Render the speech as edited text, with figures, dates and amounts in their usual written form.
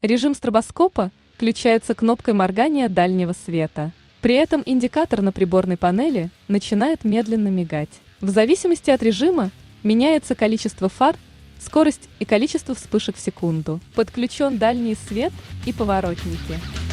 Режим стробоскопа включается кнопкой моргания дальнего света. При этом индикатор на приборной панели начинает медленно мигать. В зависимости от режима меняется количество фар, скорость и количество вспышек в секунду. Подключен дальний свет и поворотники.